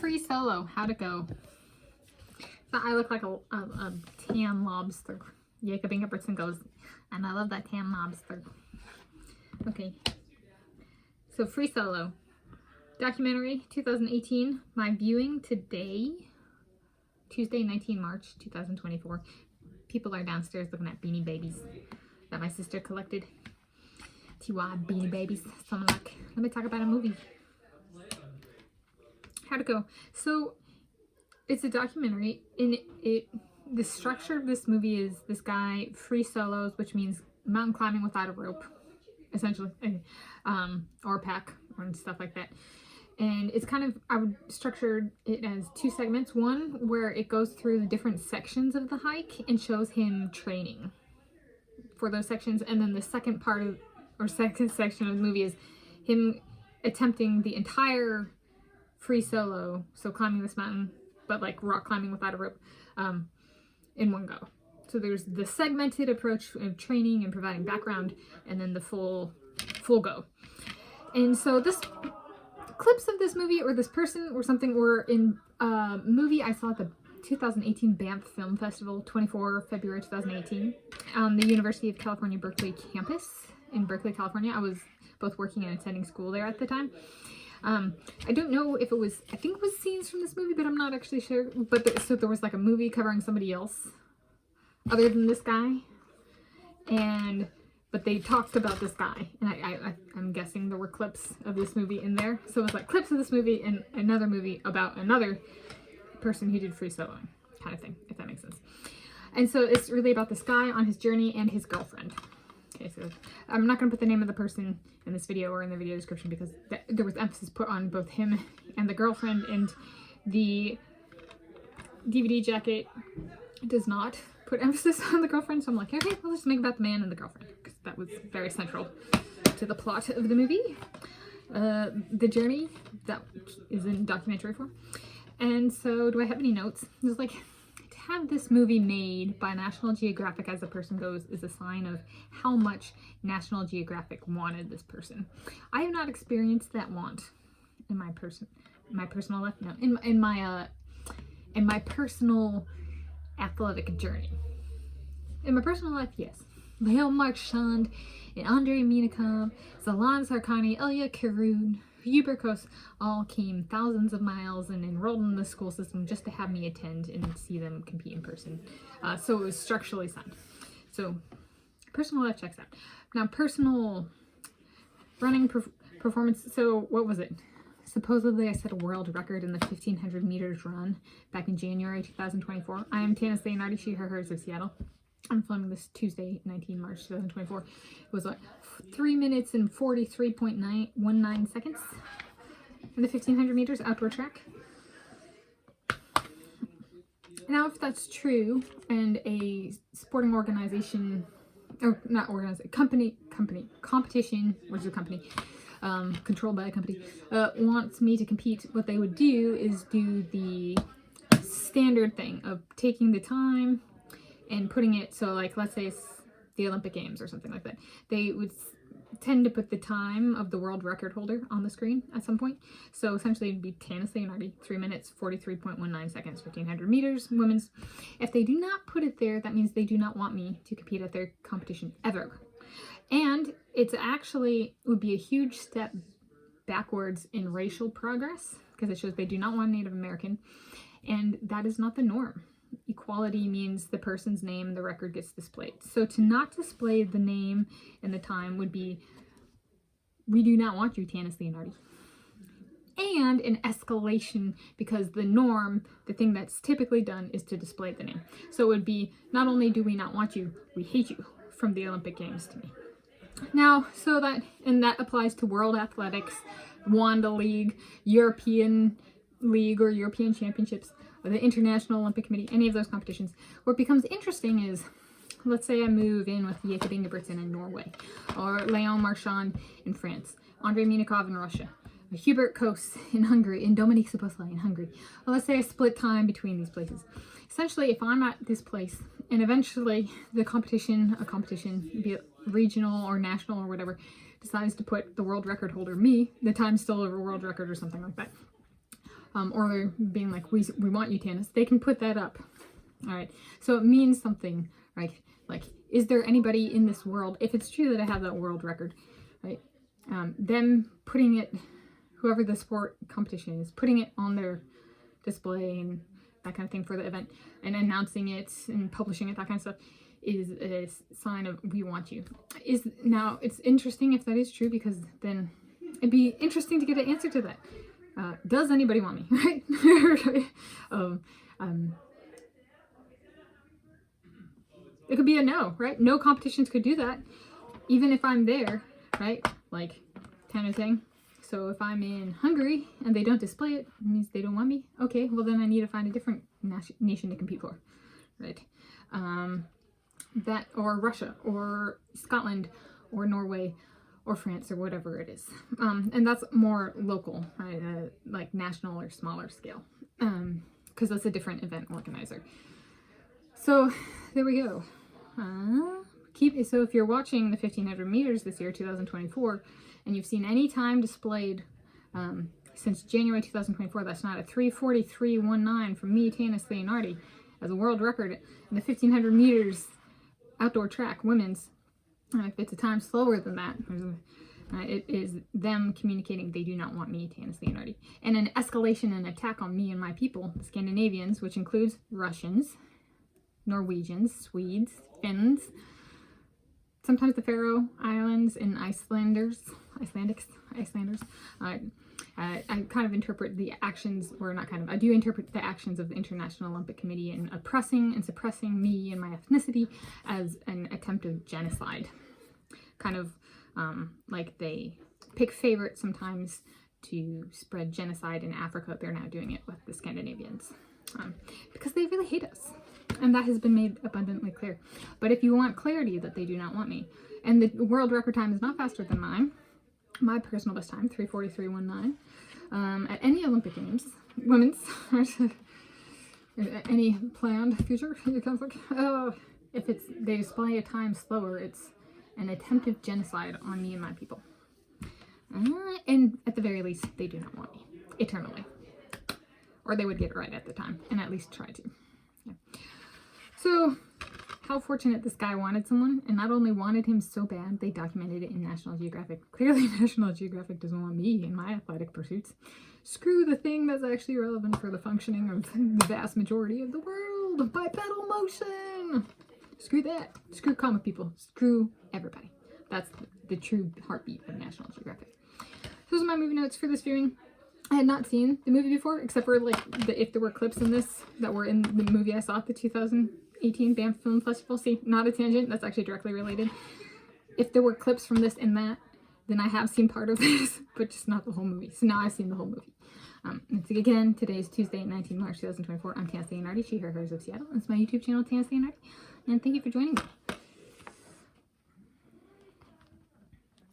free solo. How'd it go? So I look like a tan lobster. Jacob Ingebrigtsen goes, and I love that tan lobster. Okay. So free solo. Documentary 2018. My viewing today, Tuesday, 19 March 2024. People are downstairs looking at Beanie Babies that my sister collected. TY Beanie Babies. So I'm like, let me talk about a movie. How'd it go? So it's a documentary, and the structure of this movie is this guy free solos, which means mountain climbing without a rope, essentially, or a pack and stuff like that. And it's kind of, I would structure it as two segments. One where it goes through the different sections of the hike and shows him training for those sections, and then the second part of, or second section of the movie is him attempting the entire free solo, so climbing this mountain, but like rock climbing without a rope, in one go. So there's the segmented approach of training and providing background, and then the full go. And so this clips of this movie or this person or something were in a movie I saw at the 2018 Banff Film Festival, 24 February 2018, on the University of California, Berkeley campus in Berkeley, California. I was both working and attending school there at the time. I don't know if it was, I think it was scenes from this movie, but I'm not actually sure. But so there was like a movie covering somebody else other than this guy, but they talked about this guy, and I'm guessing there were clips of this movie in there. So it was like clips of this movie and another movie about another person who did free soloing, kind of thing, if that makes sense. And so it's really about this guy on his journey and his girlfriend. Okay, so I'm not going to put the name of the person in this video or in the video description because there was emphasis put on both him and the girlfriend, and the DVD jacket does not put emphasis on the girlfriend, so I'm like, okay, we'll just make it about the man and the girlfriend, because that was very central to the plot of the movie. The journey, that is in documentary form. And so, do I have any notes? It's like, to have this movie made by National Geographic, as the person goes, is a sign of how much National Geographic wanted this person. I have not experienced that want in my personal life. No, in my personal athletic journey. In my personal life, yes. Léo Marchand and Andrei Minikov, Zalan Sarkani, Ilya Karun, Hubert Kos all came thousands of miles and enrolled in the school system just to have me attend and see them compete in person. So it was structurally sound. So personal life checks out. Now personal running performance. So what was it? Supposedly I set a world record in the 1500 meters run back in January 2024. I am Tanis Leonhardi, she, her, hers of Seattle. I'm filming this Tuesday, 19 March 2024. It was like 3 minutes and 43.19 seconds in the 1500 meters outdoor track. Now, if that's true, and a sporting organization, or not organization, competition, which is a company, controlled by a company, wants me to compete, what they would do is do the standard thing of taking the time and putting it, so like, let's say it's the Olympic Games or something like that. They would tend to put the time of the world record holder on the screen at some point. So essentially it'd be Tanis Leonhardi, 3 minutes, 43.19 seconds, 1500 meters, women's. If they do not put it there, that means they do not want me to compete at their competition ever. And it's actually, would be a huge step backwards in racial progress, because it shows they do not want Native American, and that is not the norm. Equality means the person's name and the record gets displayed. So to not display the name and the time would be, we do not want you, Tanis Leonhardi. And an escalation, because the norm, the thing that's typically done, is to display the name. So it would be, not only do we not want you, we hate you, from the Olympic Games to me. Now, so that, and that applies to World Athletics, Wanda League, European League or European Championships, or the International Olympic Committee, any of those competitions. What becomes interesting is, let's say I move in with Jacob Ingebrigtsen in Norway, or Léon Marchand in France, Andrei Minikov in Russia, Hubert Kos in Hungary, and Dominique Szoboszlai in Hungary. Well, let's say I split time between these places. Essentially, if I'm at this place, and eventually the competition, be it regional or national or whatever, decides to put the world record holder, me, the time still over world record or something like that, or they're being like, we want you, Tanis, they can put that up. All right. So it means something, right? Like, is there anybody in this world, if it's true that I have that world record, right? Them putting it, whoever the sport competition is, putting it on their display and that kind of thing for the event, and announcing it and publishing it, that kind of stuff, is a sign of we want you. Now it's interesting if that is true, because then it'd be interesting to get an answer to that. Does anybody want me, right? It could be a no, right? No competitions could do that, even if I'm there, right? Like kind of thing. So if I'm in Hungary and they don't display it, it means they don't want me. Okay, well then I need to find a different nation to compete for, right? That, or Russia, or Scotland, or Norway, or France, or whatever it is. And that's more local, right? Like national or smaller scale, because that's a different event organizer. So there we go. So if you're watching the 1500 meters this year, 2024, and you've seen any time displayed since January 2024, that's not a 3:43.19 from me, Tanis Leonhardi, as a world record in the 1500 meters outdoor track, women's. If it's a time slower than that, it is them communicating they do not want me, Tanis Leonhardi. And an escalation and attack on me and my people, the Scandinavians, which includes Russians, Norwegians, Swedes, Finns, sometimes the Faroe Islands, and Icelanders. I kind of interpret the actions, or not kind of, I do interpret the actions of the International Olympic Committee in oppressing and suppressing me and my ethnicity as an attempt of genocide. Kind of like they pick favorites sometimes to spread genocide in Africa. They're now doing it with the Scandinavians because they really hate us. And that has been made abundantly clear. But if you want clarity that they do not want me, and the world record time is not faster than mine, my personal best time, 3:43.19, at any Olympic Games, women's, any planned future, if they display a time slower, it's an attempt of genocide on me and my people. And at the very least, they do not want me, eternally. Or they would get it right at the time, and at least try to. Yeah. So, how fortunate this guy wanted someone, and not only wanted him so bad, they documented it in National Geographic. Clearly, National Geographic doesn't want me in my athletic pursuits. Screw the thing that's actually relevant for the functioning of the vast majority of the world, bipedal motion! Screw that. Screw comic people. Screw everybody. That's the true heartbeat of National Geographic. Those are my movie notes for this viewing. I had not seen the movie before, except for like if there were clips in this that were in the movie I saw at the 2018 Banff Film Festival. See, not a tangent, that's actually directly related. If there were clips from this and that, then I have seen part of this, but just not the whole movie. So now I've seen the whole movie. And so again, today is Tuesday, 19 March 2024. I'm Tanis Leonhardi, she, her, hers of Seattle. It's my YouTube channel, Tanis Leonhardi, and thank you for joining me.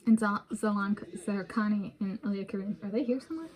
And Zalan Zarkani and Ilya Karim, are they here somewhere?